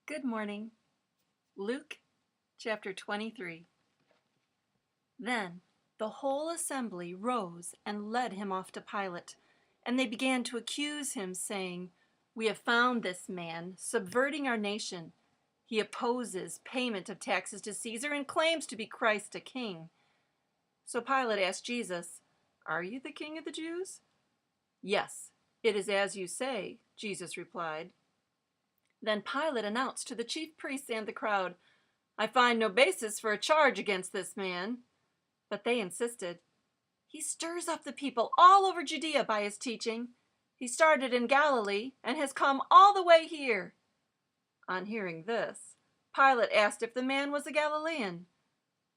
Good morning. Luke chapter 23. Then the whole assembly rose and led him off to Pilate, and they began to accuse him, saying, "We have found this man subverting our nation. He opposes payment of taxes to Caesar and claims to be Christ a king." So Pilate asked Jesus, "Are you the king of the Jews?" "Yes, it is as you say," Jesus replied. Then Pilate announced to the chief priests and the crowd, "I find no basis for a charge against this man." But they insisted, "He stirs up the people all over Judea by his teaching. He started in Galilee and has come all the way here." On hearing this, Pilate asked if the man was a Galilean.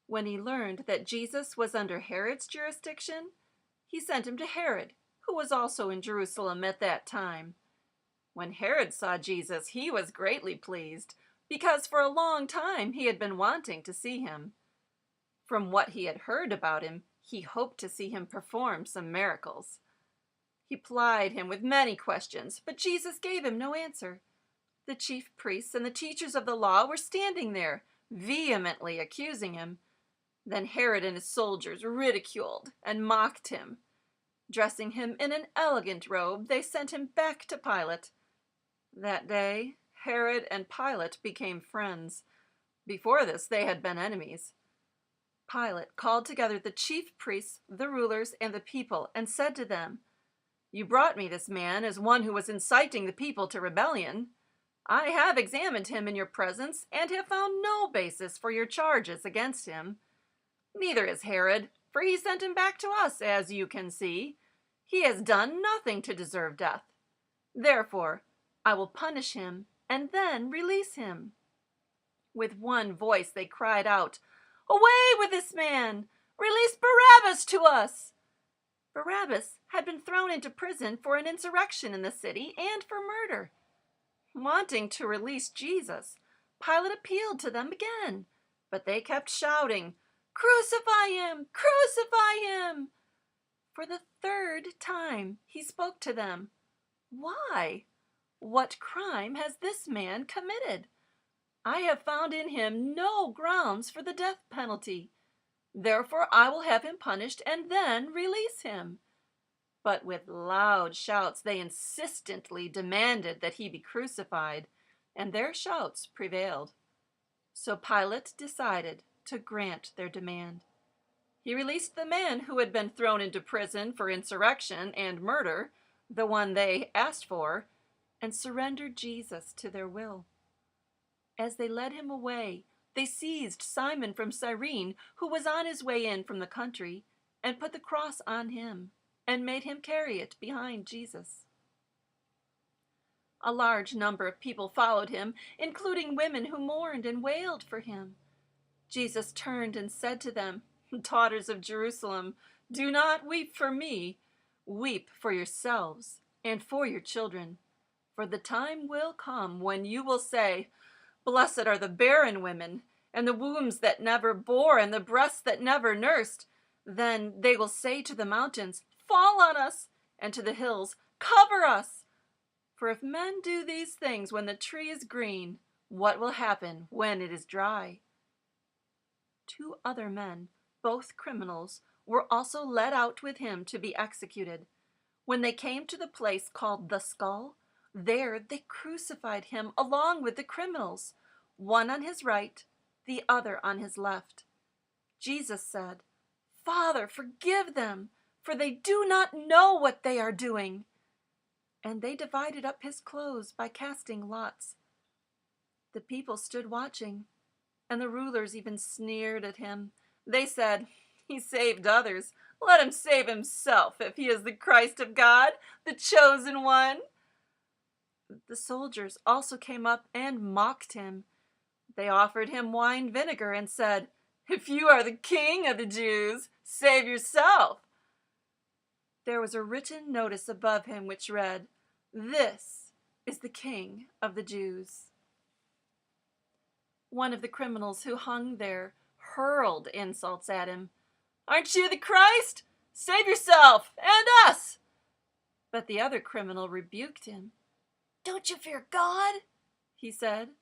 When he learned that Jesus was under Herod's jurisdiction, he sent him to Herod, who was also in Jerusalem at that time. When Herod saw Jesus, he was greatly pleased, because for a long time he had been wanting to see him. From what he had heard about him, he hoped to see him perform some miracles. He plied him with many questions, but Jesus gave him no answer. The chief priests and the teachers of the law were standing there, vehemently accusing him. Then Herod and his soldiers ridiculed and mocked him. Dressing him in an elegant robe, they sent him back to Pilate. That day, Herod and Pilate became friends. Before this, they had been enemies. Pilate called together the chief priests, the rulers, and the people, and said to them, "You brought me this man as one who was inciting the people to rebellion. I have examined him in your presence and have found no basis for your charges against him. Neither is Herod, for he sent him back to us, as you can see. He has done nothing to deserve death. Therefore, I will punish him and then release him." With one voice they cried out, "Away with this man! Release Barabbas to us!" Barabbas had been thrown into prison for an insurrection in the city and for murder. Wanting to release Jesus, Pilate appealed to them again, but they kept shouting, "Crucify him! Crucify him!" For the third time he spoke to them. "Why? What crime has this man committed? I have found in him no grounds for the death penalty. Therefore I will have him punished and then release him." But with loud shouts they insistently demanded that he be crucified, and their shouts prevailed. So Pilate decided to grant their demand. He released the man who had been thrown into prison for insurrection and murder, the one they asked for, and surrendered Jesus to their will. As they led him away, they seized Simon from Cyrene, who was on his way in from the country, and put the cross on him, and made him carry it behind Jesus. A large number of people followed him, including women who mourned and wailed for him. Jesus turned and said to them, "Daughters of Jerusalem, do not weep for me. Weep for yourselves and for your children. For the time will come when you will say, 'Blessed are the barren women, and the wombs that never bore, and the breasts that never nursed.' Then they will say to the mountains, 'Fall on us,' and to the hills, 'Cover us.' For if men do these things when the tree is green, what will happen when it is dry?" 2 other men, both criminals, were also led out with him to be executed. When they came to the place called the Skull, there they crucified him along with the criminals, one on his right, the other on his left. Jesus said, "Father, forgive them, for they do not know what they are doing." And they divided up his clothes by casting lots. The people stood watching, and the rulers even sneered at him. They said, "He saved others. Let him save himself if he is the Christ of God, the chosen one." The soldiers also came up and mocked him. They offered him wine vinegar and said, "If you are the king of the Jews, save yourself." There was a written notice above him which read, "This is the King of the Jews." One of the criminals who hung there hurled insults at him. "Aren't you the Christ? Save yourself and us." But the other criminal rebuked him. "Don't you fear God?" he said.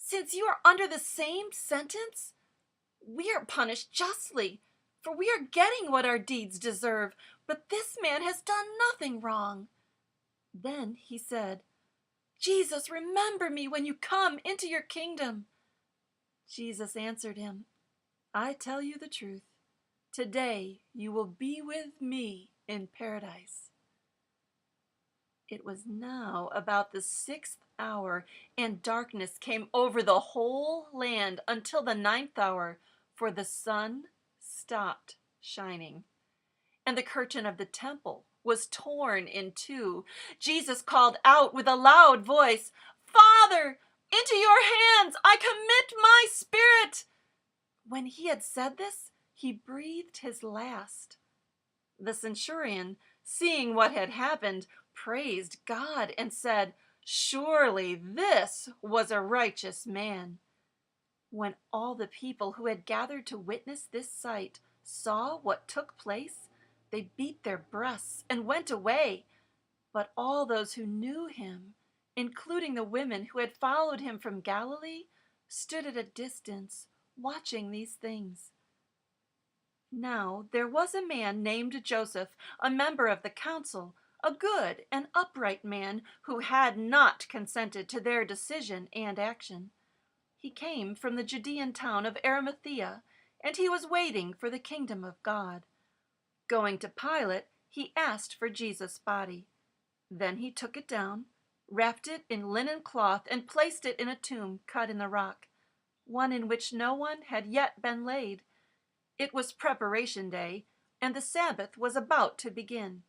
Since you are under the same sentence, we are punished justly, for we are getting what our deeds deserve, but this man has done nothing wrong." Then he said, "Jesus, remember me when you come into your kingdom." Jesus answered him, "I tell you the truth. Today you will be with me in paradise." It was now about the 6th hour, and darkness came over the whole land until the 9th hour, for the sun stopped shining, and the curtain of the temple was torn in two. Jesus called out with a loud voice, "Father, into your hands I commit my spirit." When he had said this, he breathed his last. The centurion, seeing what had happened, praised God and said, "Surely this was a righteous man." When all the people who had gathered to witness this sight saw what took place, they beat their breasts and went away. But all those who knew him, including the women who had followed him from Galilee, stood at a distance, watching these things. Now there was a man named Joseph, a member of the council, a good and upright man who had not consented to their decision and action. He came from the Judean town of Arimathea, and he was waiting for the kingdom of God. Going to Pilate, he asked for Jesus' body. Then he took it down, wrapped it in linen cloth, and placed it in a tomb cut in the rock, one in which no one had yet been laid. It was preparation day, and the Sabbath was about to begin.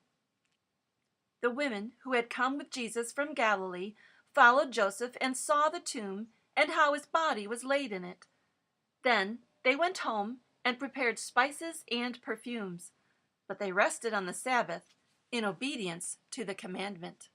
The women who had come with Jesus from Galilee followed Joseph and saw the tomb and how his body was laid in it. Then they went home and prepared spices and perfumes, but they rested on the Sabbath in obedience to the commandment.